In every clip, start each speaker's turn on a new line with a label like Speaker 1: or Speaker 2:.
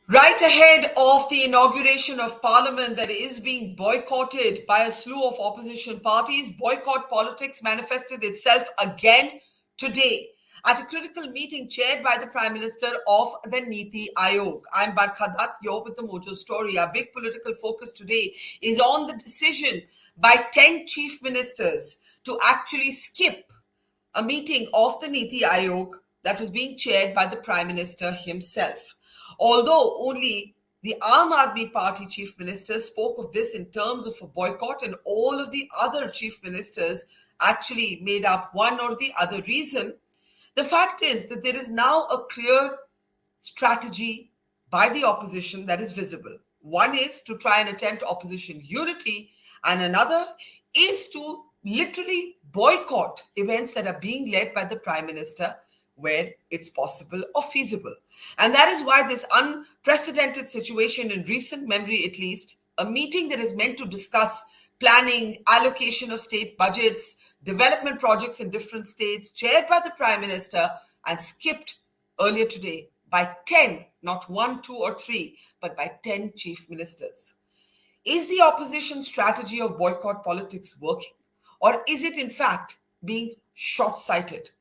Speaker 1: Right ahead of the inauguration of parliament that is being boycotted by a slew of opposition parties, boycott politics manifested itself again today at a critical meeting chaired by the Prime Minister of the Niti Aayog. I'm Barkha Dutt, you're with the Mojo Story. Our big political focus today is on the decision by 10 chief ministers to actually skip a meeting of the Niti Aayog that was being chaired by the Prime Minister himself. Although only the Aam Aadmi Party chief minister spoke of this in terms of a boycott, and all of the other chief ministers actually made up one or the other reason, the fact is that there is now a clear strategy by the opposition that is visible. One is to try and attempt opposition unity, and another is to literally boycott events that are being led by the Prime Minister where it's possible or feasible. And that is why this unprecedented situation in recent memory, at least, a meeting that is meant to discuss planning, allocation of state budgets, development projects in different states, chaired by the Prime Minister and skipped earlier today by 10, not 1, 2, or 3, but by 10 chief ministers. Is the opposition strategy of boycott politics working? Or is it, in fact, being short-sighted?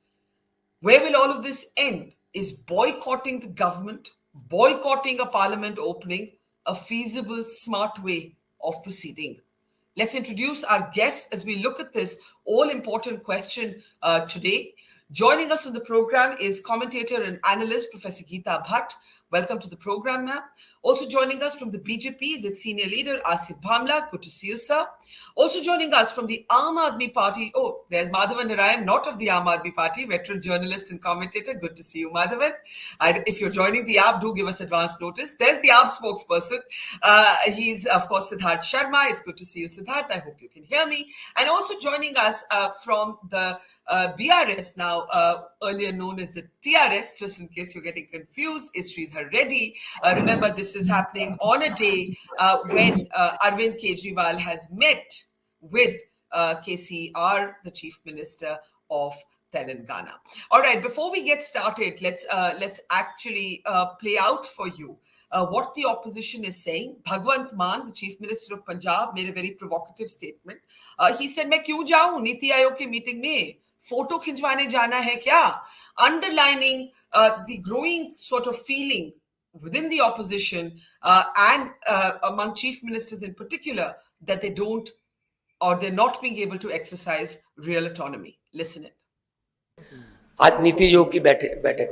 Speaker 1: Where will all of this end? Is boycotting the government, boycotting a parliament opening, a feasible, smart way of proceeding? Let's introduce our guests as we look at this all-important question today. Joining us on the program is commentator and analyst Professor Geeta Bhatt. Welcome to the program, ma'am. Also joining us from the BJP is its senior leader, Asif Bhamla. Good to see you, sir. Also joining us from the Aam Aadmi Party. Oh, there's Madhavan Narayan, not of the Aam Aadmi Party, veteran journalist and commentator. Good to see you, Madhavan. If you're joining the app, do give us advance notice. There's the app spokesperson. He's, of course, Siddharth Sharma. It's good to see you, Siddharth. I hope you can hear me. And also joining us from the BRS, now earlier known as the TRS, just in case you're getting confused, is Sridhar Reddy. Remember, this is happening on a day when Arvind Kejriwal has met with KCR, the Chief Minister of Telangana. All right, before we get started, let's actually play out for you what the opposition is saying. Bhagwant Mann, the Chief Minister of Punjab, made a very provocative statement. He said, "मैं क्यों जाऊं नीति आयोग की meeting में? Photo खिंचवाने जाना है क्या?" Underlining the growing sort of feeling within the opposition and among chief ministers in particular that they don't, or they're not being able to exercise real autonomy. Listen in.
Speaker 2: आज नीति आयोग की बैठक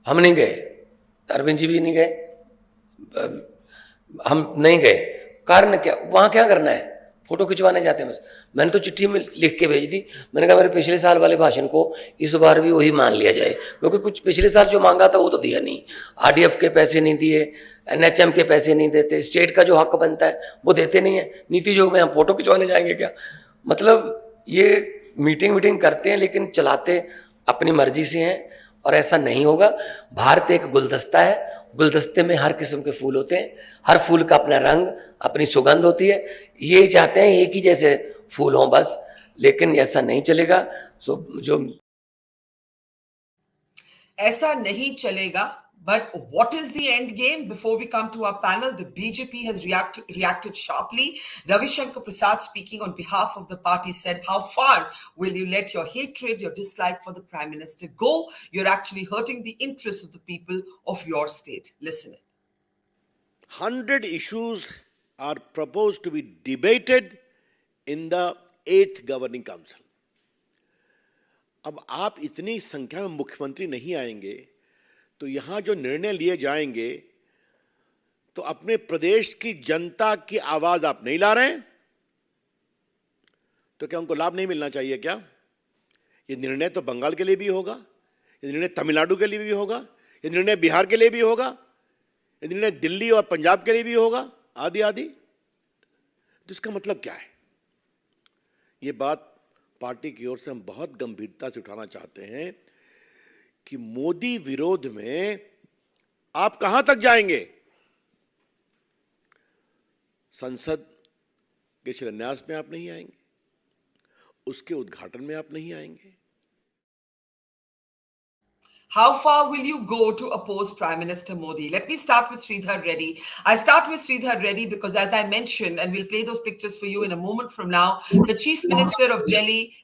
Speaker 2: हम नहीं गए, अरविंद जी भी नहीं गए, हम नहीं गए। कारण क्या? वहां क्या करना है? फोटो खिंचवाने जाते हैं। मैंने तो चिट्ठी में लिख के भेज दी। मैंने कहा मेरे पिछले साल वाले भाषण को इस बार भी वही मान लिया जाए, क्योंकि कुछ पिछले साल जो मांगा था वो तो दिया नहीं। आरडीएफ के पैसे नहीं दिए, एनएचएम के पैसे नहीं देते, स्टेट का जो हक बनता है वो देते नहीं है। नीति आयोग में हम फोटो खिंचवाने जाएंगे क्या? मतलब ये मीटिंग करते हैं लेकिन चलाते अपनी मर्जी से हैं, और ऐसा नहीं होगा। भारत एक गुलदस्ता है, गुलदस्ते में हर किस्म के फूल होते हैं, हर फूल का अपना रंग, अपनी सुगंध होती है। ये चाहते हैं एक ही जैसे फूल हों बस, लेकिन ऐसा नहीं चलेगा। जो
Speaker 1: ऐसा नहीं चलेगा. But what is the end game? Before we come to our panel, the BJP has reacted sharply. Ravi Shankar Prasad, speaking on behalf of the party, said, "How far will you let your hatred, your dislike for the Prime Minister go? You're actually hurting the interests of the people of your state." Listen.
Speaker 3: 100 issues are proposed to be debated in the 8th Governing Council. अब आप इतनी संख्या में मुख्यमंत्री नहीं आएंगे तो यहां जो निर्णय लिए जाएंगे तो अपने प्रदेश की जनता की आवाज आप नहीं ला रहे हैं, तो क्या उनको लाभ नहीं मिलना चाहिए क्या? ये निर्णय तो बंगाल के लिए भी होगा, ये निर्णय तमिलनाडु के लिए भी होगा, ये निर्णय बिहार के लिए भी होगा, ये निर्णय दिल्ली और पंजाब के लिए भी होगा, आदि आदि। तो इसका मतलब क्या है? ये बात पार्टी की ओर से हम बहुत गंभीरता से उठाना चाहते हैं कि मोदी विरोध में आप कहां तक जाएंगे? संसद के शिलान्यास में आप नहीं आएंगे, उसके उद्घाटन में आप नहीं आएंगे।
Speaker 1: How far will you go to oppose Prime Minister Modi? Let me start with Sridhar Reddy. I start with Sridhar Reddy because, as I mentioned, and we'll play those pictures for you in a moment from now, the Chief Minister of Delhi,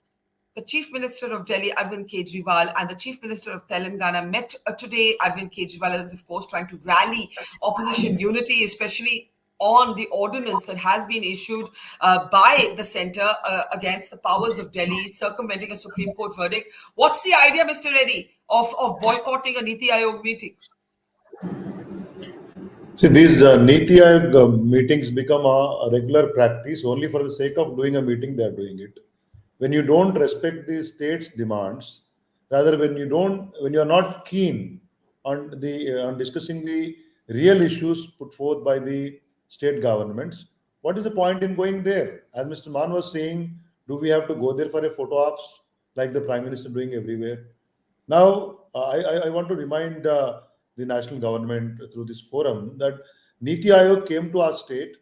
Speaker 1: Arvind Kejriwal, and the Chief Minister of Telangana met today. Arvind Kejriwal is, of course, trying to rally opposition unity, especially on the ordinance that has been issued by the centre against the powers of Delhi, circumventing a Supreme Court verdict. What's the idea, Mr. Reddy, of boycotting a Niti Aayog meeting?
Speaker 4: See, these Niti Aayog meetings become a regular practice only for the sake of doing a meeting, they are doing it. When you don't respect the state's demands, rather when you are not keen on discussing the real issues put forth by the state governments, what is the point in going there? As Mr. Mann was saying, do we have to go there for a photo ops like the Prime Minister doing everywhere? Now, I want to remind the national government through this forum that Niti Aayog came to our state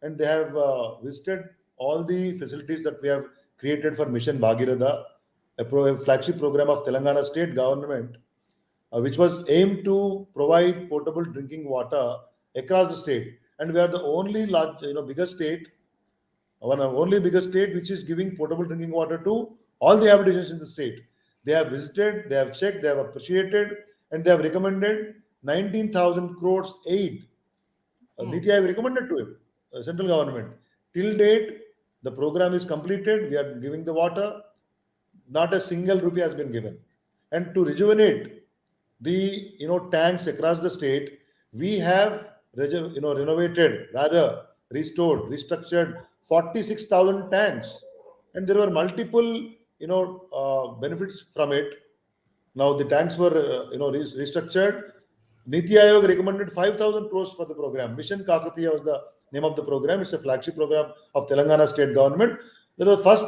Speaker 4: and they have visited all the facilities that we have created for Mission Bhagirath, a flagship program of Telangana state government, which was aimed to provide potable drinking water across the state. And we are the only biggest state which is giving potable drinking water to all the habitations in the state. They have visited, they have checked, they have appreciated, and they have recommended 19,000 crores aid. Niti Aayog recommended to him, central government. Till date, the program is completed. We are giving the water. Not a single rupee has been given. And to rejuvenate the tanks across the state, we have renovated, rather restored, restructured 46,000 tanks, and there were multiple benefits from it. Now the tanks were restructured. Niti Aayog recommended 5,000 crores for the program. Mission Kakatiya was the name of the program. It's a flagship program of Telangana state government. That was the first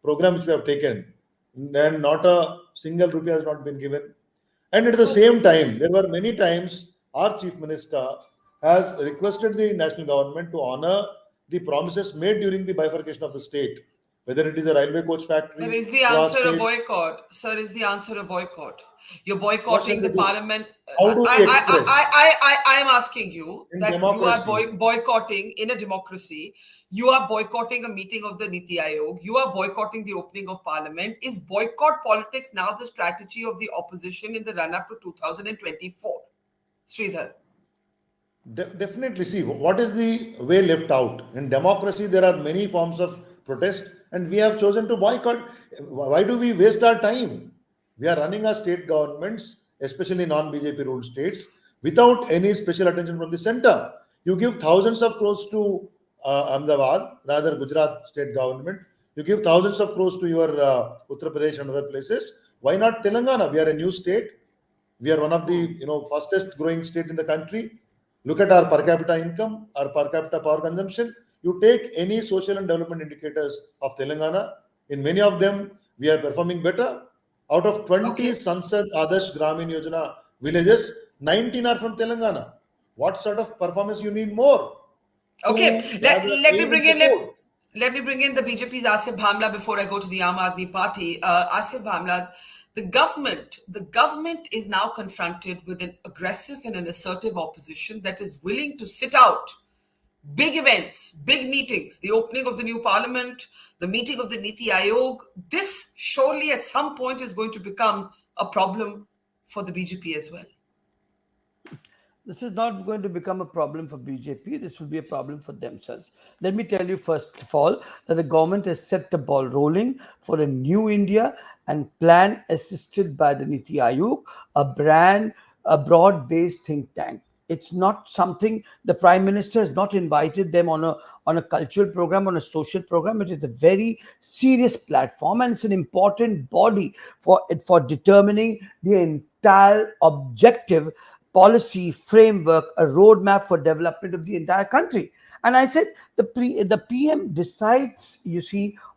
Speaker 4: program which we have taken, and not a single rupee has not been given. And at the same time, there were many times our Chief Minister has requested the national government to honor the promises made during the bifurcation of the state, whether it is a railway coach factory.
Speaker 1: But is the answer a boycott? Sir, is the answer a boycott? You're boycotting the parliament.
Speaker 4: How do we express?
Speaker 1: I am asking you
Speaker 4: In
Speaker 1: that
Speaker 4: democracy.
Speaker 1: you are boycotting in a democracy. You are boycotting a meeting of the Niti Aayog. You are boycotting the opening of parliament. Is boycott politics now the strategy of the opposition in the run-up to 2024? Sridhar.
Speaker 4: Definitely. See, what is the way left out? In democracy, there are many forms of protest, and we have chosen to boycott. Why do we waste our time? We are running our state governments, especially non-BJP ruled states, without any special attention from the center. You give thousands of crores to Ahmedabad, rather Gujarat state government. You give thousands of crores to your Uttar Pradesh and other places. Why not Telangana? We are a new state. We are one of the fastest growing state in the country. Look at our per capita income, our per capita power consumption. You take any social and development indicators of Telangana, in many of them, we are performing better. Out of 20 Sansad Adarsh Gramin Yojana villages, 19 are from Telangana. What sort of performance you need more?
Speaker 1: Okay, let me bring in the BJP's Asif Bhamla before I go to the Aam Aadmi Party. Asif Bhamla, the government is now confronted with an aggressive and an assertive opposition that is willing to sit out big events, big meetings, the opening of the new parliament, the meeting of the Niti Aayog. This surely at some point is going to become a problem for the BJP as well.
Speaker 5: This is not going to become a problem for BJP. This will be a problem for themselves. Let me tell you first of all that the government has set the ball rolling for a new India and plan assisted by the Niti Aayog, a broad-based think tank. It's not something the Prime Minister has not invited them on a cultural program, on a social program. It is a very serious platform, and it's an important body for determining the entire objective, policy, framework, a roadmap for development of the entire country. And I said the PM decides,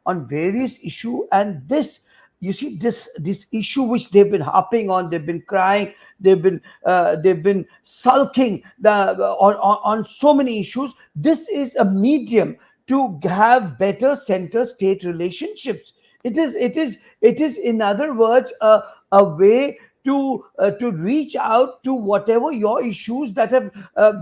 Speaker 5: on various issues, and this issue which they've been harping on, they've been crying, they've been sulking on so many issues. This is a medium to have better center-state relationships. It is, in other words, a way to reach out to whatever your issues that have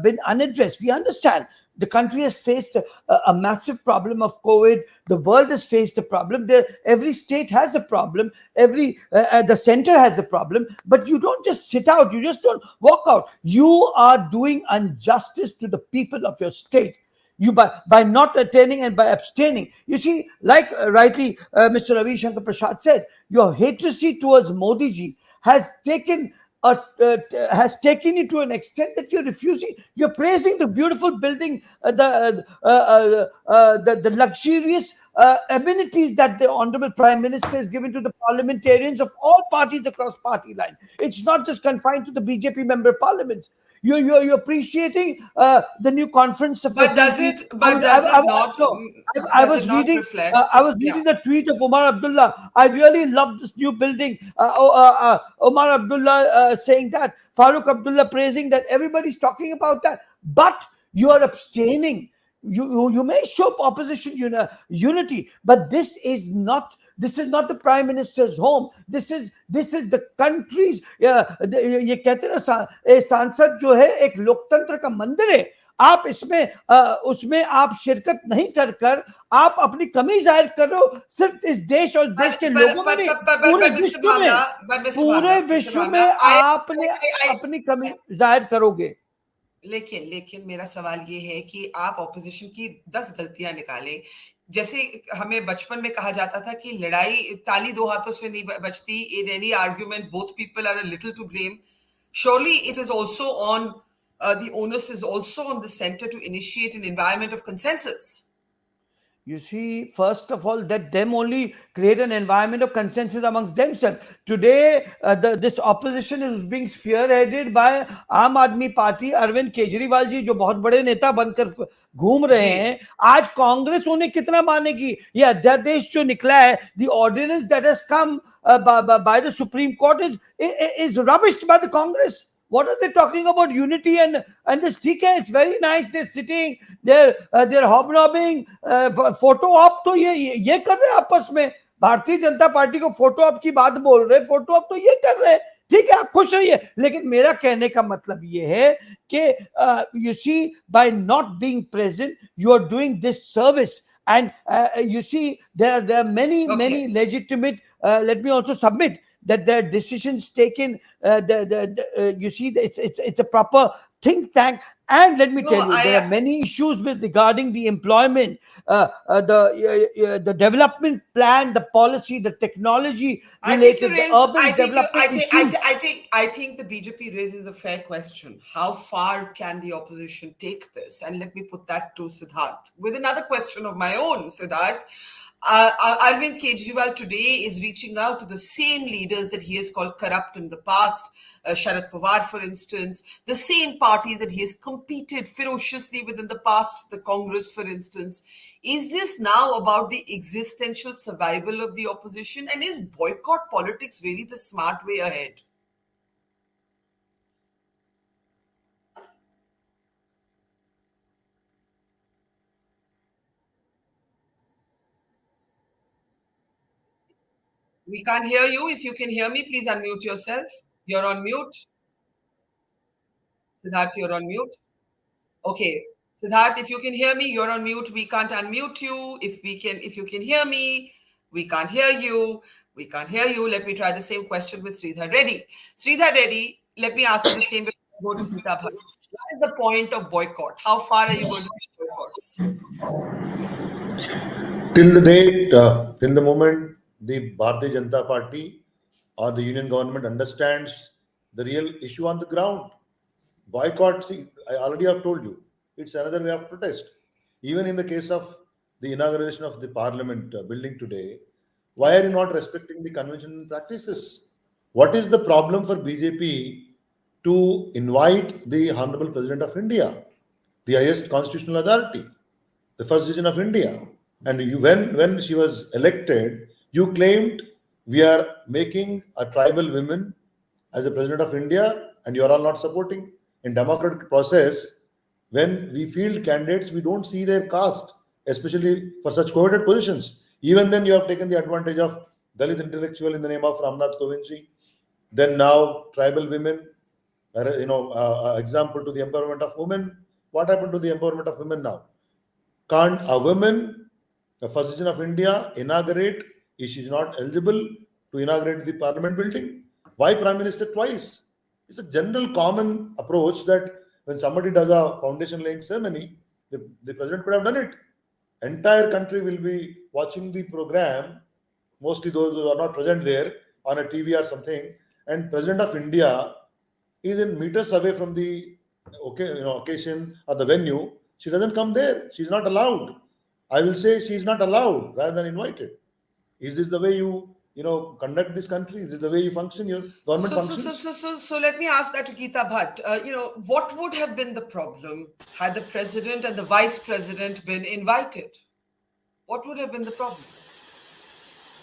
Speaker 5: been unaddressed. We understand the country has faced a massive problem of COVID. The world has faced a problem. There, every state has a problem. Every the center has a problem. But you don't just sit out. You just don't walk out. You are doing injustice to the people of your state. You by not attending and by abstaining. You see, like rightly Mr. Ravi Shankar Prasad said, your hatred towards Modi ji has taken has taken you to an extent that you're refusing. You're praising the beautiful building, the luxurious amenities that the Honorable Prime Minister has given to the parliamentarians of all parties across party line. It's not just confined to the BJP member parliaments. You're appreciating the new conference
Speaker 1: But does
Speaker 5: facility.
Speaker 1: it? But does it not?
Speaker 5: No, I
Speaker 1: Does it
Speaker 5: was
Speaker 1: not
Speaker 5: reading.
Speaker 1: reflect?
Speaker 5: I was
Speaker 1: Yeah.
Speaker 5: reading the tweet of Omar Abdullah. I really love this new building. Omar Abdullah saying that, Farooq Abdullah praising that. Everybody's talking about that, but you are abstaining. You may show opposition unity, but this is not the prime minister's home. This is the country's. ये कहते हैं ना, सांसद जो है एक लोकतंत्र का मंदिर है. आप इसमें उसमें आप शिरकत नहीं कर आप अपनी कमी जाहिर कर रहे हो सिर्फ इस देश और देश के लोगों में नहीं, पूरे विश्व में आपने अपनी कमी जाहिर करोगे.
Speaker 1: लेकिन मेरा सवाल ये है कि आप ऑपोजिशन की 10 गलतियां निकालें. जैसे हमें बचपन में कहा जाता था कि लड़ाई ताली दो हाथों से नहीं बचती. In any argument both people are a little to blame. Surely it is also on the onus is also on the center to initiate an environment of consensus.
Speaker 5: You see, first of all, let them only create an environment of consensus amongst themselves. Today, this opposition is being spearheaded by Aam Aadmi Party. Arvind Kejriwal ji, जो बहुत बड़े नेता बनकर घूम रहे हैं, आज कांग्रेस उन्हें कितना मानेगी? ये अध्यादेश जो निकला है, the ordinance that has come by the Supreme Court is rubbished by the Congress. What are they talking about? Unity and this TK? It's very nice. They're sitting, they're hobnobbing. Photo op तो ये कर रहे हैं आपस में. Bharatiya Janata party को photo op की बात बोल रहे, फोटो ऑप तो ये कर रहे हैं. ठीक है, आप खुश रहिए, लेकिन मेरा कहने का मतलब ये है कि you see, by not being present, you are doing this service. And you see, there are many legitimate. Let me also submit that there are decisions taken. You see, it's a proper think tank. And let me tell you, there are many issues regarding the employment, the development plan, the policy, the technology related, the urban development issues.
Speaker 1: I think the BJP raises a fair question. How far can the opposition take this? And let me put that to Siddharth with another question of my own, Siddharth. Arvind Kejriwal today is reaching out to the same leaders that he has called corrupt in the past, Sharad Pawar, for instance, the same party that he has competed ferociously with in the past, the Congress, for instance. Is this now about the existential survival of the opposition? And is boycott politics really the smart way ahead? We can't hear you. If you can hear me, please unmute yourself. You're on mute. Siddharth, you're on mute. Okay. Siddharth, if you can hear me, you're on mute. We can't unmute you. If you can hear me, we can't hear you. We can't hear you. Let me try the same question with Sridhar Reddy. Sridhar Reddy, let me ask you the same before I go to Pita Bharat. What is the point of boycott? How far are you going to take boycotts?
Speaker 4: Till the date, till the moment the Bharatiya Janata Party or the union government understands the real issue on the ground. Boycott, see, I already have told you, it's another way of protest. Even in the case of the inauguration of the parliament building today, why are you not respecting the convention and practices? What is the problem for BJP to invite the Honorable President of India, the highest constitutional authority, the first citizen of India? And you, when she was elected, you claimed we are making a tribal woman as a president of India, and you are all not supporting. In democratic process, when we field candidates, we don't see their caste, especially for such coveted positions. Even then, you have taken the advantage of Dalit intellectual in the name of Ramnath Kovind ji. Then now tribal women, example to the empowerment of women. What happened to the empowerment of women now? Can't a woman, the First Citizen of India, inaugurate if she is not eligible to inaugurate the parliament building? Why Prime Minister twice? It's a general common approach that when somebody does a foundation laying ceremony, the president could have done it. Entire country will be watching the program, mostly those who are not present there on a TV or something, and President of India is in meters away from the occasion or the venue. She doesn't come there. She's not allowed. I will say she's not allowed rather than invited. Is this the way you conduct this country? Is this the way you function? Your government functions?
Speaker 1: So let me ask that to Geeta Bhatt. What would have been the problem had the president and the vice president been invited? What would have been the problem?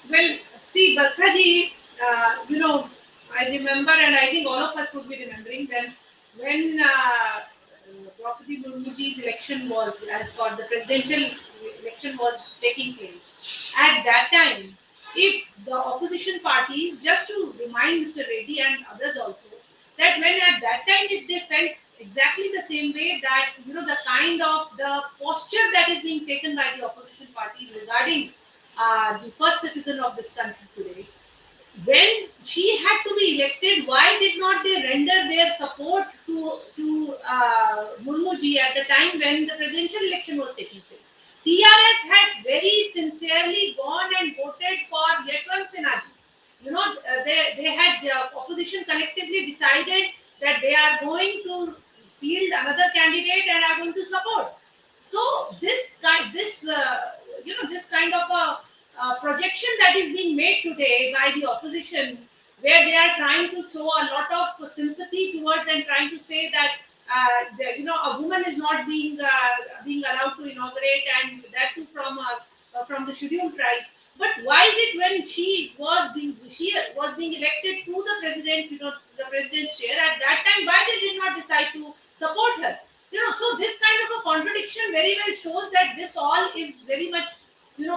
Speaker 6: Well, see, Barkha ji, I remember, and I think all of us would be remembering that when Draupadi Murmuji's election was, as for the presidential election was taking place, at that time, if the opposition parties, just to remind Mr. Reddy and others also, that when at that time, if they felt exactly the same way that, the kind of the posture that is being taken by the opposition parties regarding the first citizen of this country today, when she had to be elected, why did not they render their support to Murmuji at the time when the presidential election was taking place? TRS had very sincerely gone and voted for Yashwant Sinha ji. They had the opposition collectively decided that they are going to field another candidate and are going to support. So this kind of a projection that is being made today by the opposition, where they are trying to show a lot of sympathy towards and trying to say that a woman is not being allowed to inaugurate, and that too from the scheduled tribe. But why is it when she was being elected to the president, the president's chair at that time, why they did not decide to support her? So this kind of a contradiction very well shows that this all is very much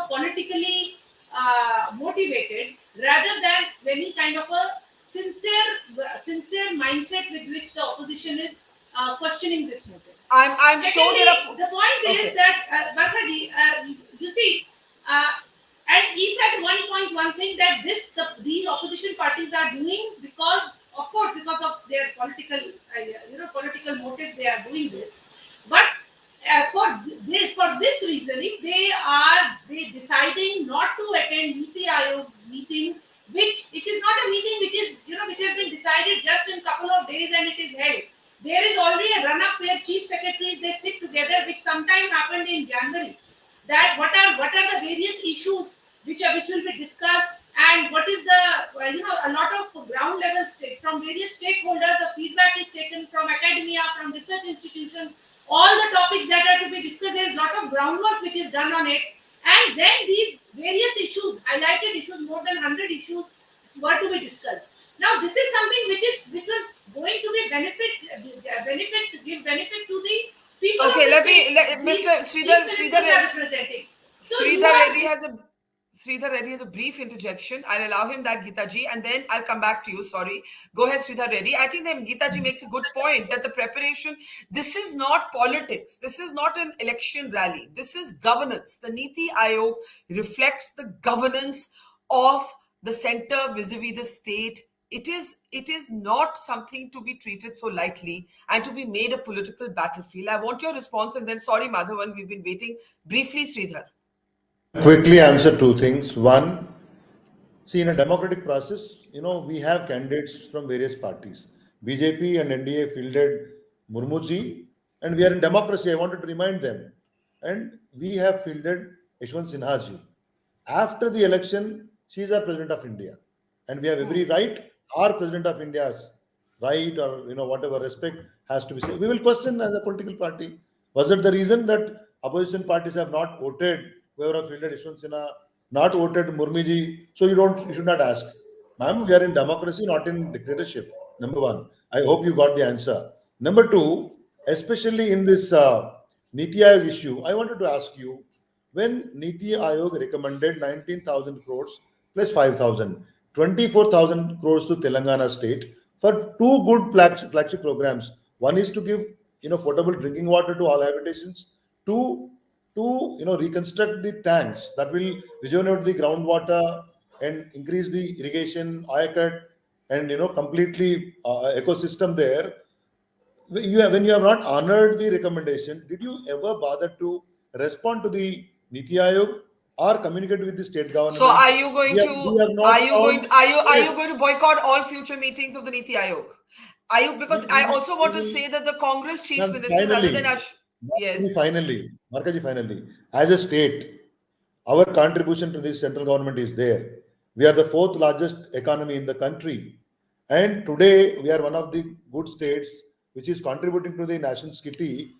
Speaker 6: politically motivated rather than any kind of a sincere mindset with which the opposition is questioning this motive.
Speaker 1: I'm sure
Speaker 6: the point is that Barkha ji, you see, and if at one point one thing that these opposition parties are doing because of their political motives, they are doing this, but for this reason, if they deciding not to attend Niti Aayog's meeting, which it is not a meeting which has been decided just in a couple of days and it is held. There is already a run-up where chief secretaries they sit together, which sometime happened in January. That what are the various issues which will be discussed, and what is the a lot of ground level from various stakeholders. The feedback is taken from academia, from research institutions. All the topics that are to be discussed, there is a lot of groundwork which is done on it, and then these various issues, highlighted issues, more than 100 issues were to be discussed. Now, this is something which was going to be give benefit to the people.
Speaker 1: Okay, Mr. Sridhar Reddy has a brief interjection. I'll allow him that, Geeta ji, and then I'll come back to you. Sorry. Go ahead, Sridhar Reddy. I think that Geeta ji makes a good point that the preparation, this is not politics. This is not an election rally. This is governance. The Niti Aayog reflects the governance of the center vis-a-vis the state. It is not something to be treated so lightly and to be made a political battlefield. I want your response, and then, sorry, Madhavan, we've been waiting. Briefly, Sridhar.
Speaker 4: Quickly answer two things. One, see, in a democratic process, we have candidates from various parties. BJP and NDA fielded Murmuji, and we are in democracy. I wanted to remind them. And we have fielded Yashwant Sinha ji. After the election, she is our President of India. And we have every right, our President of India's right or, whatever respect has to be said. We will question as a political party. Was it the reason that opposition parties have not voted whoever fielded Yashwant Sinha, not voted Murmiji? So you should not ask. Ma'am, we are in democracy, not in dictatorship. Number one. I hope you got the answer. Number two, especially in this Niti Aayog issue, I wanted to ask you, when Niti Aayog recommended 19,000 crores plus 5,000, 24,000 crores to Telangana state for two good flagship programs. One is to give potable drinking water to all habitations. Two, to reconstruct the tanks that will rejuvenate the groundwater and increase the irrigation, IBoycott, and completely ecosystem there. When you have not honored the recommendation, did you ever bother to respond to the Niti Aayog or communicate with the state government?
Speaker 1: So are you going
Speaker 4: We have
Speaker 1: to
Speaker 4: not
Speaker 1: are you going
Speaker 4: found-
Speaker 1: are you going to boycott all future meetings of the Niti Aayog? Are you, because I also want to say that the Congress chief
Speaker 4: Ma'am,
Speaker 1: ministers, other than
Speaker 4: finally, Barkha finally, as a state, our contribution to the central government is there. We are the fourth largest economy in the country. And today, we are one of the good states which is contributing to the nation's kitty.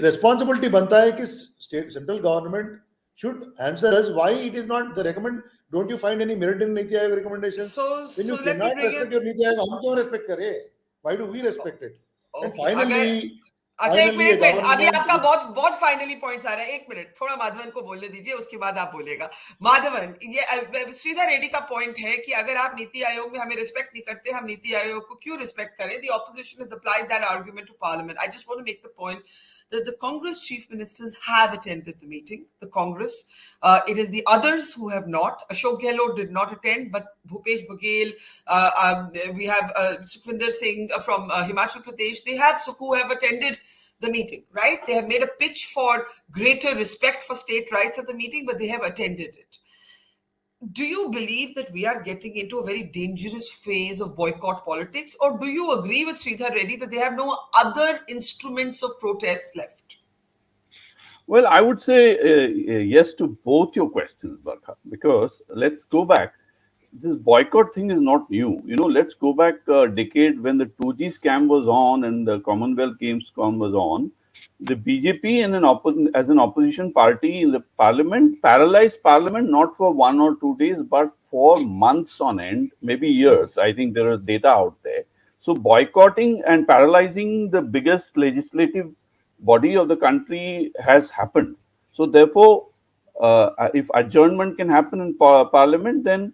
Speaker 4: Responsibility banta hai ki state central government should answer us why it is not the recommend. Don't you find any merit in Niti Aayog recommendations? When you
Speaker 1: let me
Speaker 4: cannot
Speaker 1: bring
Speaker 4: respect
Speaker 1: in.
Speaker 4: your Niti Aayog, hum kyun respect kare? Why do we respect it? And
Speaker 1: Okay,
Speaker 4: finally,
Speaker 1: अच्छा एक minute, अभी आपका
Speaker 4: government-
Speaker 1: बहुत बहुत finally points आ रहा है. एक minute, थोड़ा माधवन को बोलने दीजिए, उसके बाद आप बोलेगा. माधवन, ये श्रीधर रेड्डी का पॉइंट है कि अगर आप नीति आयोग में हमें रिस्पेक्ट नहीं करते, हम नीति आयोग को क्यों रिस्पेक्ट करें? The opposition has applied that argument to parliament. I just want to make the point that the Congress chief ministers have attended the meeting. The Congress, it is the others who have not. Ashok Gehlot did not attend, but Bhupesh Baghel, we have Sukhvinder Singh from Himachal Pradesh. They have who have attended the meeting, right? They have made a pitch for greater respect for state rights at the meeting, but they have attended it. Do you believe that we are getting into a very dangerous phase of boycott politics, or do you agree with Sridhar Reddy that they have no other instruments of protest left?
Speaker 7: Well, I would say yes to both your questions, Barkha, because let's go back. This boycott thing is not new. Let's go back a decade when the 2G scam was on and the Commonwealth Games scam was on. The BJP as an opposition party in the parliament paralyzed parliament not for 1 or 2 days, but for months on end, maybe years. I think there is data out there. So boycotting and paralyzing the biggest legislative body of the country has happened. So therefore, if adjournment can happen in parliament, then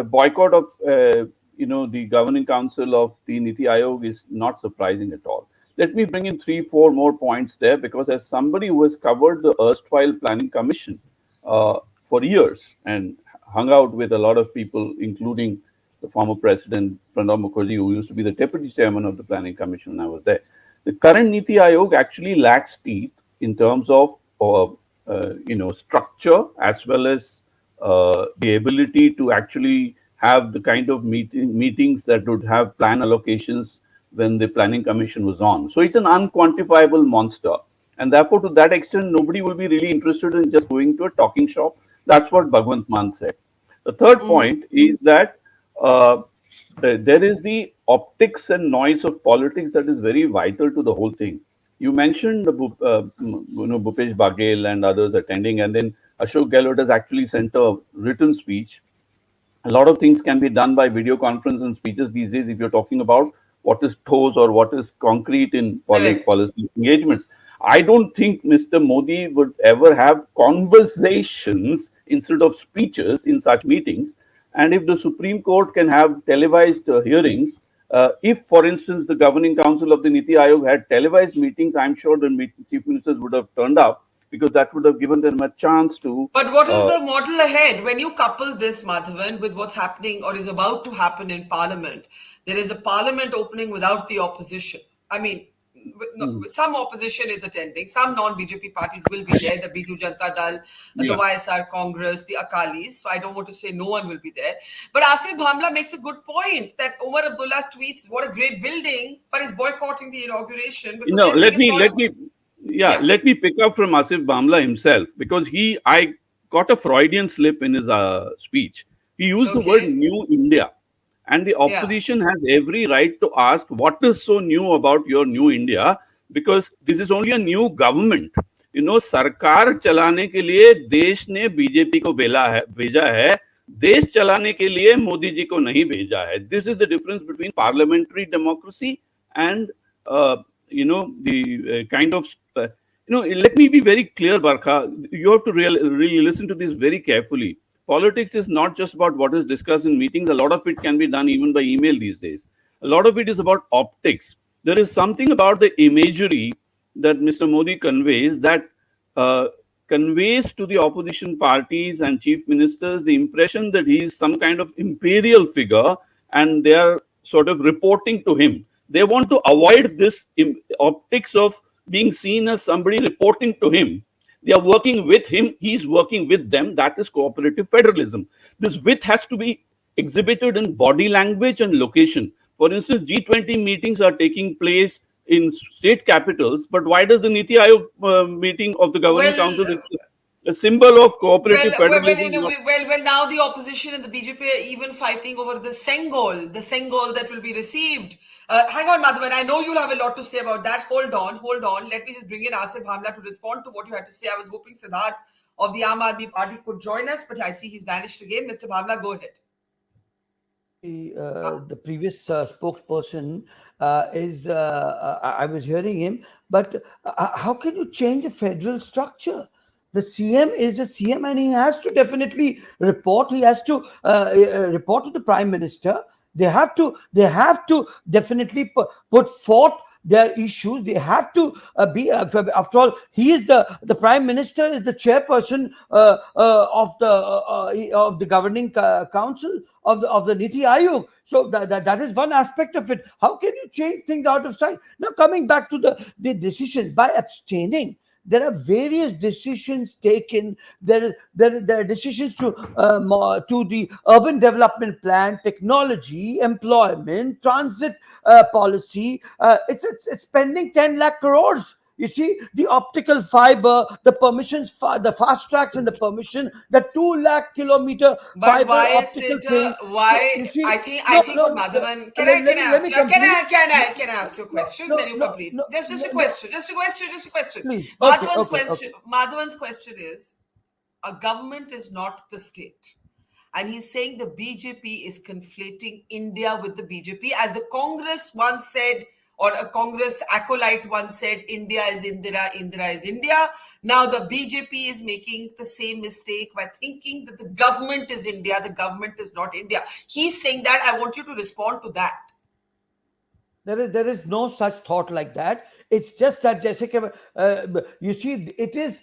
Speaker 7: boycott of the governing council of the Niti Aayog is not surprising at all. Let me bring in 3-4 more points there, because as somebody who has covered the erstwhile planning commission for years and hung out with a lot of people, including the former president Pranab Mukherjee, who used to be the deputy chairman of the planning commission when I was there, the current Niti Aayog actually lacks teeth in terms of structure, as well as the ability to actually have the kind of meetings that would have plan allocations when the planning commission was on. So it's an unquantifiable monster. And therefore, to that extent, nobody will be really interested in just going to a talking shop. That's what Bhagwant Mann said. The third point is that there is the optics and noise of politics that is very vital to the whole thing. You mentioned Bhupesh Baghel and others attending, and then Ashok Gehlot has actually sent a written speech. A lot of things can be done by video conference and speeches these days if you're talking about what is toes or what is concrete in policy engagements. I don't think Mr. Modi would ever have conversations instead of speeches in such meetings. And if the Supreme Court can have televised hearings, if, for instance, the governing council of the Niti Aayog had televised meetings, I'm sure the chief ministers would have turned up, because that would have given them a chance to.
Speaker 1: But what is the model ahead? When you couple this, Madhavan, with what's happening or is about to happen in Parliament, there is a Parliament opening without the opposition. I mean, some opposition is attending, some non-BJP parties will be there, the Biju Janata Dal, the YSR Congress, the Akalis. So I don't want to say no one will be there. But Asif Bhamla makes a good point that Omar Abdullah's tweets, what a great building, but is boycotting the inauguration.
Speaker 7: Let me pick up from Asif Bhamla himself, because I got a Freudian slip in his speech. He used the word New India. And the opposition has every right to ask what is so new about your new India, because this is only a new government. सरकार चलाने के लिए देश ने BJP को भेजा है, देश चलाने के लिए मोदी जी को नहीं भेजा है. This is the difference between parliamentary democracy and the kind of let me be very clear, Barkha. You have to really listen to this very carefully. politics is not just about what is discussed in meetings. A lot of it can be done even by email these days. A lot of it is about optics. There is something about the imagery that Mr. Modi conveys that conveys to the opposition parties and chief ministers the impression that he is some kind of imperial figure and they are sort of reporting to him. They want to avoid this optics of being seen as somebody reporting to him. They are working with him, he's working with them. That is cooperative federalism. This width has to be exhibited in body language and location. For instance, G20 meetings are taking place in state capitals, but why does the Niti Aayog meeting of the Governing Council, a symbol of cooperative federalism?
Speaker 1: Now the opposition and the BJP are even fighting over the Sengol that will be received. Hang on, Madhavan, I know you'll have a lot to say about that. Hold on. Let me just bring in Asif Hamla to respond to what you had to say. I was hoping Siddharth of the Aam Aadmi Party could join us, but I see he's vanished again. Mr. Bhamla, go ahead.
Speaker 5: The previous spokesperson I was hearing him, but how can you change a federal structure? The CM is a CM and he has to definitely report. He has to report to the Prime Minister. They have to definitely put forth their issues. They have to be, after all, he is the Prime Minister is the chairperson of the governing council of the Niti Aayog. So that is one aspect of it. How can you change things out of sight? Now, coming back to the decisions, by abstaining, there are various decisions taken. There are decisions to the urban development plan, technology, employment, transit policy. It's spending 10 lakh crores. You see, the optical fiber, the permissions, the fast tracks and the permission, the 2 lakh kilometer fiber optical train.
Speaker 1: Why?
Speaker 5: You see,
Speaker 1: I think Madhavan, can I ask you a question? Then you complete. Just a question.
Speaker 5: Please.
Speaker 1: Madhavan's question is, a government is not the state. And he's saying the BJP is conflating India with the BJP. As the Congress once said, or a Congress acolyte once said, India is Indira, Indira is India. Now the BJP is making the same mistake by thinking that the government is India, the government is not India. He's saying that. I want you to respond to that.
Speaker 5: There is no such thought like that. It's just that, Jessica, you see, it is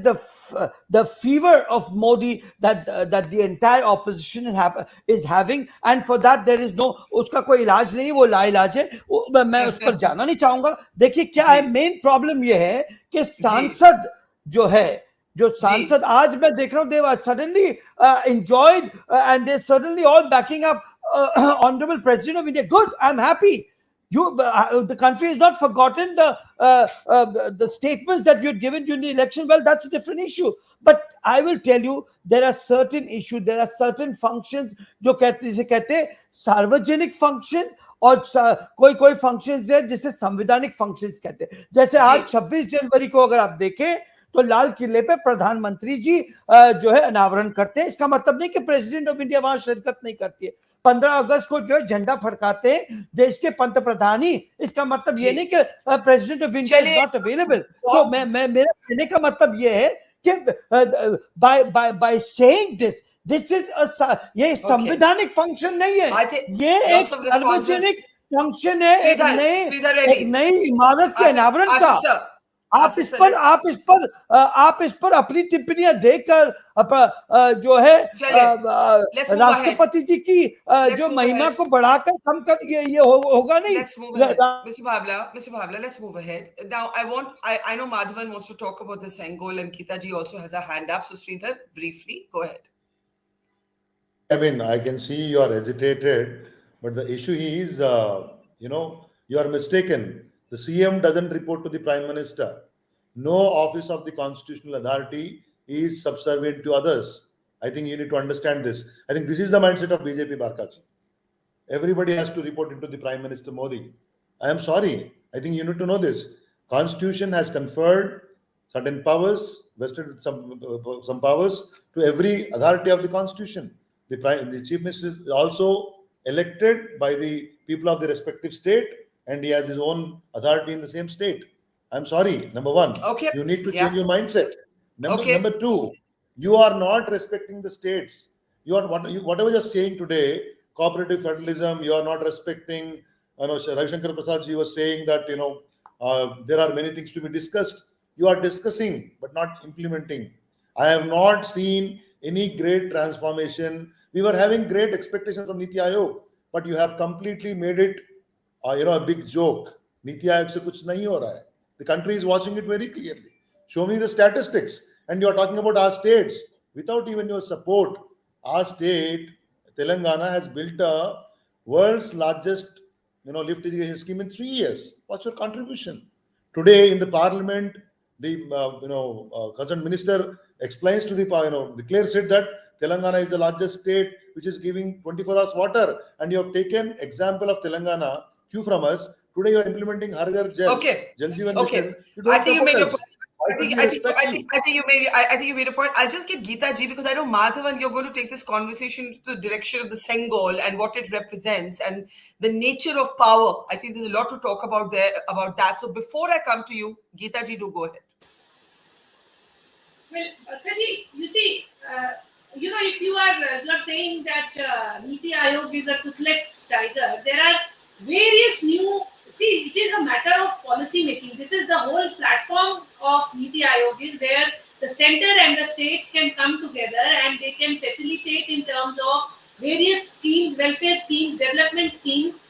Speaker 5: the fever of Modi that the entire opposition is having, and for that there is no उसका कोई इलाज नहीं, वो लाइलाज है. मैं उस पर जाना नहीं चाहूंगा. देखिए क्या है, मेन प्रॉब्लम ये है कि सांसद जो सांसद आज मैं देख रहा हूँ, they were suddenly enjoyed and they certainly all backing up Honorable President of India. Good, I'm happy. The country has not forgotten the statements that you had given during the election. Well, that's a different issue. But I will tell you, there are certain issues, there are certain functions जो कहते सार्वजनिक function और कोई functions है जिसे संवैधानिक functions कहते हैं. जैसे आज 26 जनवरी को अगर आप देखें तो लाल किले पे प्रधानमंत्री जी जो है अनावरण करते हैं. इसका मतलब नहीं कि प्रेसिडेंट ऑफ इंडिया वहां शिरकत नहीं करती है. 15 अगस्त को जो है झंडा फड़काते हैं देश के पंतप्रधानी. इसका मतलब ये नहीं कि president of India is not available. तो मैं मेरा कहने का मतलब ये है कि बाय सेइंग दिस इज ये संवैधानिक फंक्शन नहीं है, ये एक सार्वजनिक फंक्शन है, एक नई इमारत के अनावरण का. आप इस पर अपनी टिप्पणियां देकर जो है राष्ट्रपति जी की जो महिमा को बढ़ाकर कम कर ये होगा नहीं.
Speaker 1: Mr. Bhavla, let's move ahead. Now I know Madhavan wants to talk about the Sengol and Kitaji also has a hand up. So Sridhar, briefly, go ahead.
Speaker 4: I mean, I can see you are agitated, but the issue is, you are mistaken. The CM doesn't report to the Prime Minister. No office of the constitutional authority is subservient to others. I think you need to understand this. I think this is the mindset of BJP, Barkha. Everybody has to report into the Prime Minister Modi. I am sorry. I think you need to know this. Constitution has conferred certain powers, vested some powers to every authority of the Constitution. The Chief Minister is also elected by the people of the respective state, and he has his own authority in the same state. I'm sorry. Number one, you need to change your mindset. Number two, You are not respecting the states. Whatever you're saying today, cooperative federalism, you are not respecting. Ravi Shankar Prasad ji was saying that there are many things to be discussed. You are discussing but not implementing. I have not seen any great transformation. We were having great expectations from Niti Aayog, but you have completely made it a big joke. Niti Aayog se kuch nahi ho raha hai. The country is watching it very clearly. Show me the statistics. And you are talking about our states. Without even your support, our state, Telangana, has built a world's largest lift irrigation scheme in 3 years. What's your contribution? Today in the parliament, the concerned minister explains to the declares it that Telangana is the largest state which is giving 24 hours water, and you have taken example of Telangana cue from us. Today you are implementing Har Ghar Jal,
Speaker 1: Okay.
Speaker 4: Jal Jeevan
Speaker 1: Okay.
Speaker 4: Mission. You don't
Speaker 1: I think you
Speaker 4: support
Speaker 1: made your
Speaker 4: us.
Speaker 1: point.
Speaker 4: Why should we respect you?
Speaker 1: I think you made a point. I'll just get Geeta ji, because I know Madhavan, you're going to take this conversation to the direction of the Sengol and what it represents and the nature of power. I think there's a lot to talk about there about that. So before I come to you, Geeta ji, do go ahead.
Speaker 6: Well, Barkha, you see, if you're saying that Niti Aayog is a toothless tiger, there are various new. See, it is a matter of policy making. This is the whole platform of Niti Aayog, is where the center and the states can come together and they can facilitate in terms of various schemes, welfare schemes, development schemes,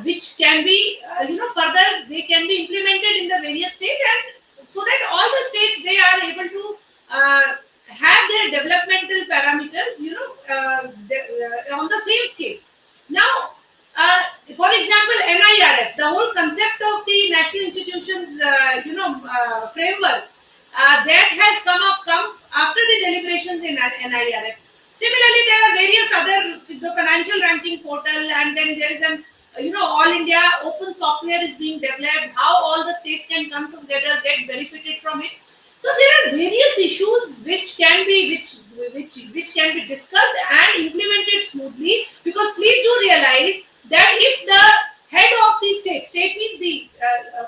Speaker 6: which can be, further they can be implemented in the various states, and so that all the states, they are able to have their developmental parameters, on the same scale. Now, for example, NIRF, the whole concept of the National Institutions, framework, that has come after the deliberations in NIRF. Similarly, there are various other, the financial ranking portal, and then there is an, all India open software is being developed, how all the states can come together, get benefited from it. So there are various issues which can be discussed and implemented smoothly, because please do realize that if the head of the state means the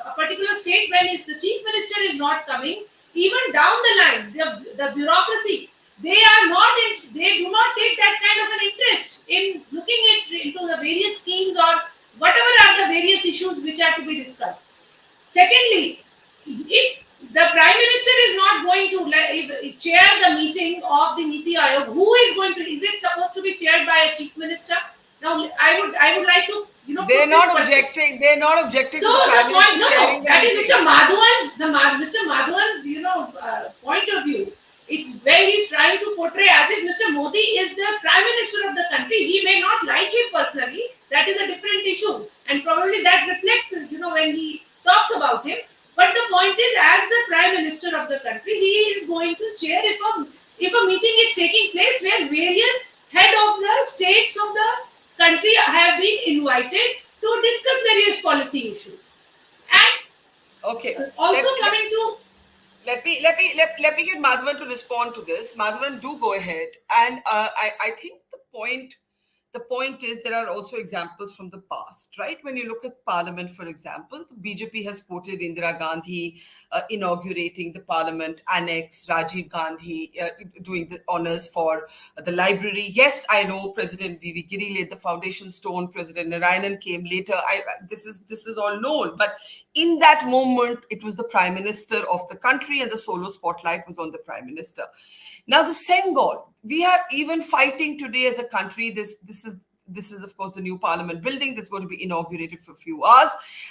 Speaker 6: a particular state, when is the chief minister is not coming, even down the line, the bureaucracy, they do not take that kind of an interest in looking into the various schemes or whatever are the various issues which are to be discussed. Secondly, if the Prime Minister is not going to chair the meeting of the Niti Aayog, who is going to? Is it supposed to be chaired by a chief minister? Now, I would like to,
Speaker 1: They're not objecting. They're not objecting
Speaker 6: so
Speaker 1: to the Prime Minister chairing the
Speaker 6: that
Speaker 1: meeting.
Speaker 6: is Mr. Madhavan's, point of view. It's where he's trying to portray as if Mr. Modi is the Prime Minister of the country. He may not like him personally. That is a different issue, and probably that reflects, when he talks about him. But the point is, as the Prime Minister of the country, he is going to chair if a meeting is taking place where various head of the states of the country have been invited to discuss various policy issues. And
Speaker 1: Okay.
Speaker 6: also coming to,
Speaker 1: let me get Madhavan to respond to this. Madhavan, do go ahead. And I think the point is there are also examples from the past, right? When you look at Parliament, for example, the BJP has quoted Indira Gandhi inaugurating the Parliament annex, Rajiv Gandhi doing the honors for the library. Yes, I know President V.V. Giri laid the foundation stone. President Narayanan came later. This is all known. But in that moment, it was the Prime Minister of the country, and the solo spotlight was on the Prime Minister. Now, the Sengol, we are even fighting today as a country. This is of course the new Parliament building that's going to be inaugurated for a few hours,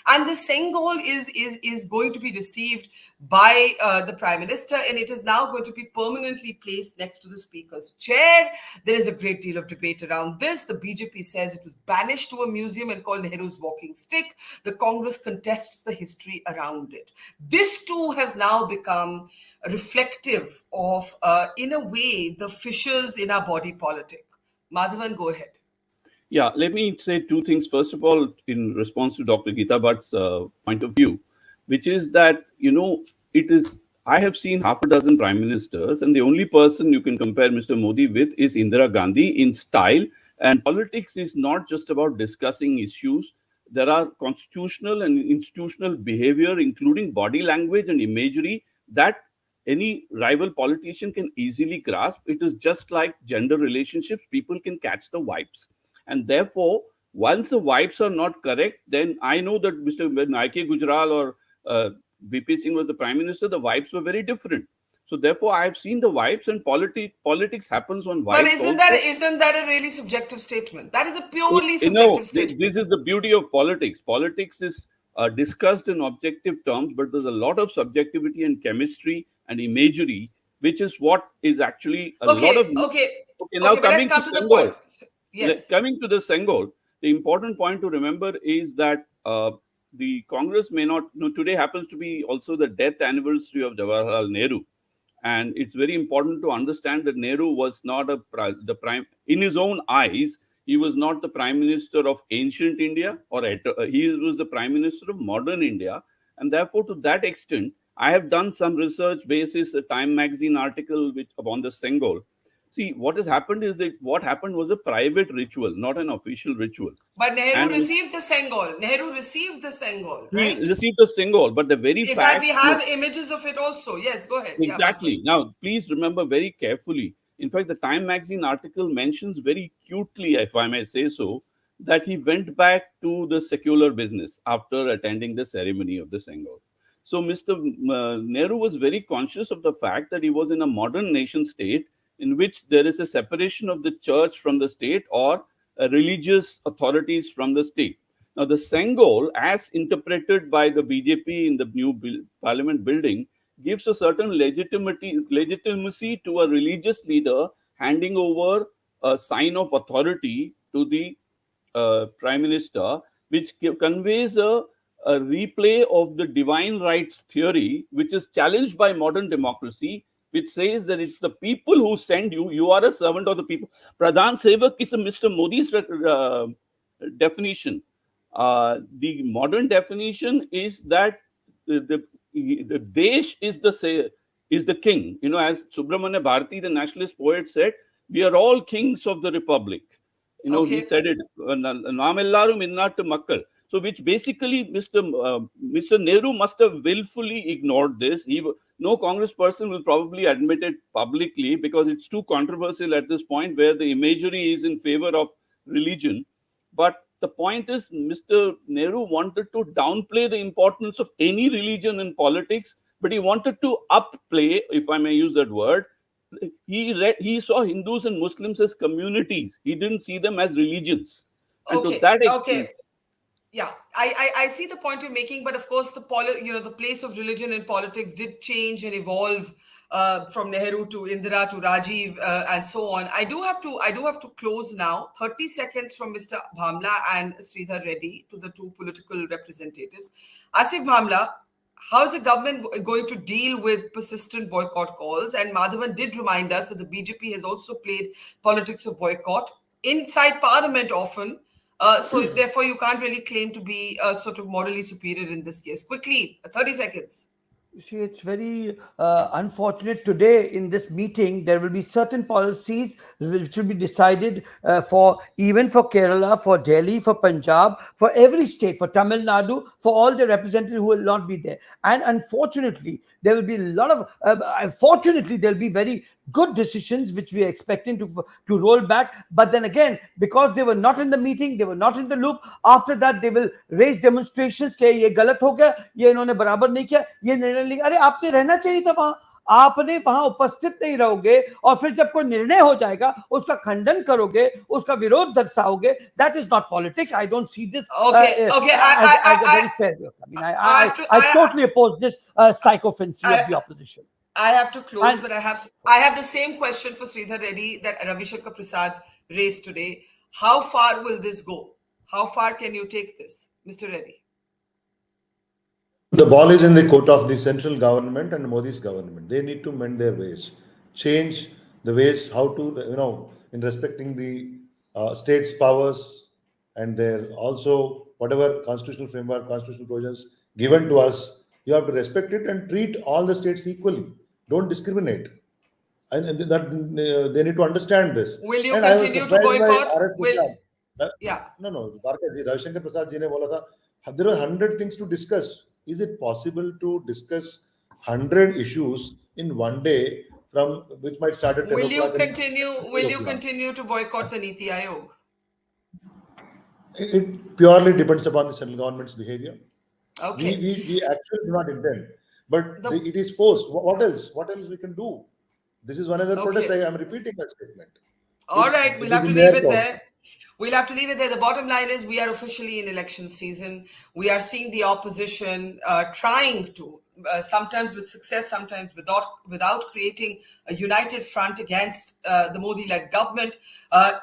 Speaker 1: and the Sengol is going to be received by the Prime Minister, and it is now going to be permanently placed next to the Speaker's chair. There is a great deal of debate around this. The BJP says it was banished to a museum and called Nehru's walking stick. The Congress contests the history around it. This too has now become reflective of, in a way, the fissures in our body politic. Madhavan, go ahead.
Speaker 7: Yeah, let me say two things. First of all, in response to Dr. Geeta Bhatt's point of view, which is that, I have seen half a dozen prime ministers, and the only person you can compare Mr. Modi with is Indira Gandhi in style. And politics is not just about discussing issues. There are constitutional and institutional behavior, including body language and imagery, that any rival politician can easily grasp. It is just like gender relationships. People can catch the vibes. And therefore, once the vibes are not correct, then I know that Mr. Naike Gujral or VP Singh was the Prime Minister, the vibes were very different. So therefore, I have seen the vibes, and politics happens on vibes.
Speaker 1: But isn't that a really subjective statement? That is a purely
Speaker 7: No,
Speaker 1: subjective statement.
Speaker 7: this is the beauty of politics. Politics is discussed in objective terms, but there's a lot of subjectivity and chemistry and imagery, which is what is actually a lot of.
Speaker 1: Okay.
Speaker 7: Now
Speaker 1: but let's come to the point. Yes.
Speaker 7: Coming to the Sengol, the important point to remember is that the Congress may not. Today happens to be also the death anniversary of Jawaharlal Nehru. And it's very important to understand that Nehru was not the prime, in his own eyes, he was not the Prime Minister of ancient India, he was the Prime Minister of modern India. And therefore, to that extent, I have done some research basis, a Time magazine article on the Sengol. See, what has happened is that what happened was a private ritual, not an official ritual.
Speaker 1: But Nehru received the Sengol. Right?
Speaker 7: He received the Sengol, but the very fact...
Speaker 1: we have images of it also. Yes, go ahead.
Speaker 7: Exactly. Now, please remember very carefully. In fact, the Time magazine article mentions very cutely, if I may say so, that he went back to the secular business after attending the ceremony of the Sengol. So Mr. Nehru was very conscious of the fact that he was in a modern nation state in which there is a separation of the church from the state or religious authorities from the state. Now, the Sengol, as interpreted by the BJP in the new parliament building, gives a certain legitimacy to a religious leader handing over a sign of authority to the Prime Minister, which conveys a replay of the divine rights theory, which is challenged by modern democracy, which says that it's the people who send you. You are a servant of the people. Pradhan Sevak is Mr. Modi's definition. The modern definition is that the Desh is the king. You know, as Subramanya Bharati, the nationalist poet, said, we are all kings of the republic. You know, he said it. Namellarum innattu makkal. So, which basically Mr. Nehru must have willfully ignored this. No Congress person will probably admit it publicly because it's too controversial at this point, where the imagery is in favor of religion. But the point is, Mr. Nehru wanted to downplay the importance of any religion in politics, but he wanted to upplay, if I may use that word. He saw Hindus and Muslims as communities. He didn't see them as religions. And to that extent,
Speaker 1: yeah, I see the point you're making, but of course the place of religion in politics did change and evolve from Nehru to Indira to Rajiv and so on. I do have to close now. 30 seconds from Mr. Bhamla and Sridhar Reddy to the two political representatives. Asif Bhamla, how is the government going to deal with persistent boycott calls? And Madhavan did remind us that the BJP has also played politics of boycott inside Parliament often. So therefore, you can't really claim to be sort of morally superior in this case. Quickly, 30 seconds.
Speaker 5: You see, it's very unfortunate today in this meeting. There will be certain policies which will be decided even for Kerala, for Delhi, for Punjab, for every state, for Tamil Nadu, for all the representatives who will not be there. And unfortunately, there will be a lot of, fortunately, there will be very good decisions which we are expecting to roll back. But then again, because they were not in the meeting, they were not in the loop, after that they will raise demonstrations कि ये गलत हो गया, ये इन्होंने बराबर नहीं किया, ये निर्णय लिया. अरे आपने रहना चाहिए था वहां, आपने वहां उपस्थित नहीं रहोगे और फिर जब कोई निर्णय हो जाएगा उसका खंडन करोगे, उसका विरोध दर्शाओगे. That is not politics. I don't see this as a very fair. I totally oppose this psychophancy of the opposition.
Speaker 1: I have to close, but I have the same question for Sridhar Reddy that Ravi Shankar Prasad raised today. How far will this go? How far can you take this, Mr. Reddy?
Speaker 4: The ball is in the court of the central government and Modi's government. They need to mend their ways, change the ways how to, in respecting the state's powers and their also whatever constitutional framework, constitutional provisions given to us. You have to respect it and treat all the states equally. Don't discriminate. And that they need to understand this.
Speaker 1: Will you continue to boycott?
Speaker 4: No. Barkha, Ravi Shankar Prasad ji ne bola tha, there are 100 things to discuss. Is it possible to discuss 100 issues in one day, from which might start at 10
Speaker 1: Will you
Speaker 4: o'clock.
Speaker 1: continue to boycott the Niti Aayog?
Speaker 4: It purely depends upon the central government's behavior.
Speaker 1: Okay.
Speaker 4: We actually do not intend, but
Speaker 1: The-
Speaker 4: it is forced. What else? What else we can do? This is one other protest.
Speaker 1: Okay.
Speaker 4: I am repeating that statement.
Speaker 1: All
Speaker 4: It's-
Speaker 1: right, we'll
Speaker 4: it
Speaker 1: have
Speaker 4: is
Speaker 1: to
Speaker 4: in their
Speaker 1: leave it
Speaker 4: court.
Speaker 1: there. We'll have to leave it there. The bottom line is we are officially in election season. We are seeing the opposition trying to, sometimes with success, sometimes without creating a united front against the Modi-led government.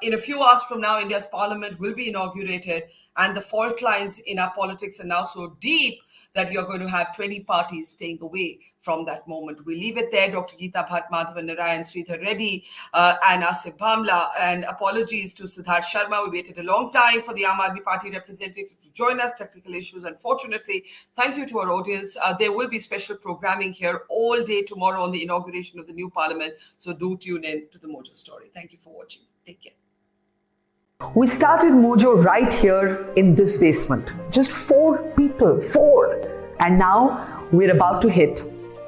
Speaker 1: In a few hours from now, India's parliament will be inaugurated, and the fault lines in our politics are now so deep that you're going to have 20 parties staying away from that moment. We leave it there. Dr. Geeta Bhatt, Madhavan Narayan, Sridhar Reddy, and Asif Bhamla. And apologies to Siddharth Sharma. We waited a long time for the Aam Aadmi Party representative to join us. Technical issues, unfortunately. Thank you to our audience. There will be special programming here all day tomorrow on the inauguration of the new parliament. So do tune in to the Mojo Story. Thank you for watching. Take care.
Speaker 8: We started Mojo right here in this basement. Just 4 people, 4. And now we're about to hit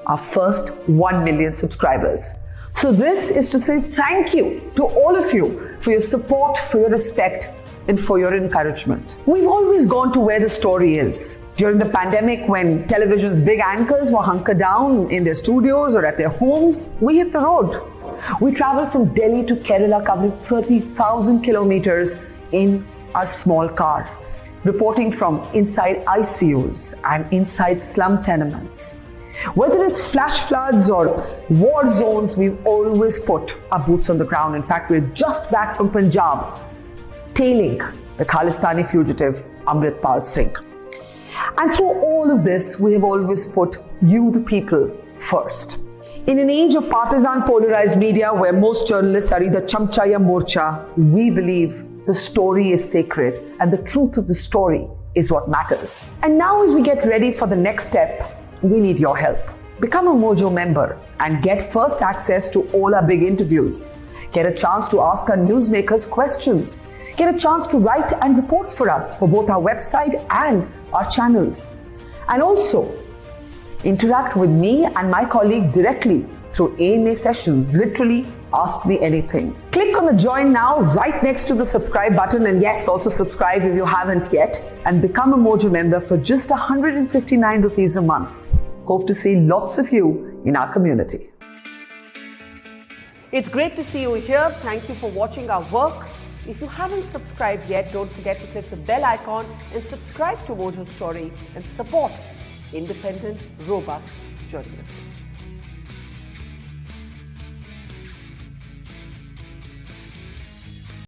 Speaker 8: our first 1 million subscribers. So this is to say thank you to all of you for your support, for your respect, and for your encouragement. We've always gone to where the story is. During the pandemic, when television's big anchors were hunkered down in their studios or at their homes, we hit the road. We traveled from Delhi to Kerala, covering 30,000 kilometers in a small car, reporting from inside ICUs and inside slum tenements. Whether it's flash floods or war zones, we've always put our boots on the ground. In fact, we're just back from Punjab, tailing the Khalistani fugitive Amritpal Singh. And through all of this, we have always put you, the people, first. In an age of partisan polarized media where most journalists are either chamcha ya morcha, we believe the story is sacred and the truth of the story is what matters. And now as we get ready for the next step, we need your help. Become a Mojo member and get first access to all our big interviews. Get a chance to ask our newsmakers questions. Get a chance to write and report for us for both our website and our channels. And also, interact with me and my colleagues directly through AMA sessions. Literally, ask me anything. Click on the join now right next to the subscribe button, and yes, also subscribe if you haven't yet, and become a Mojo member for just 159 rupees a month. Hope to see lots of you in our community. It's great to see you here. Thank you for watching our work. If you haven't subscribed yet, don't forget to click the bell icon and subscribe to Mojo Story and support independent, robust journalism.